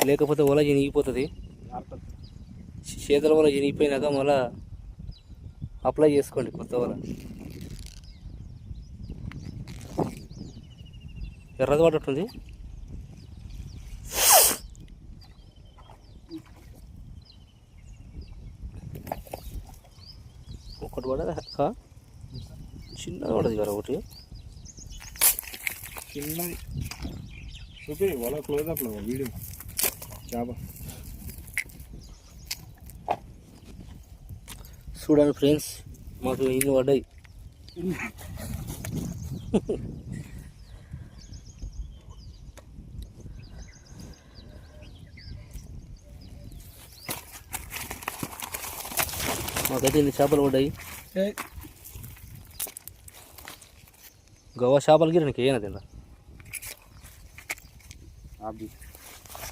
లేకపోతే వల చినిగిపోతుంది. చేతుల వల చినిగిపోయినాక మళ్ళీ అప్లై చేసుకోండి కొత్త వల. ఎర్రది పడట్టుంది. ఒకటి పడదా చిన్నది పడదు కదా ఒకటి చిన్నది చూపి వాళ్ళ క్లోజ్అప్లో వీడియో చేప చూడండి ఫ్రెండ్స్, మాకు ఇన్ని పడ్డాయి. మాకైతే ఇన్ని చేపలు పడ్డాయి. గవ్వ చేపలకి నేను ఏనా తిన్నా.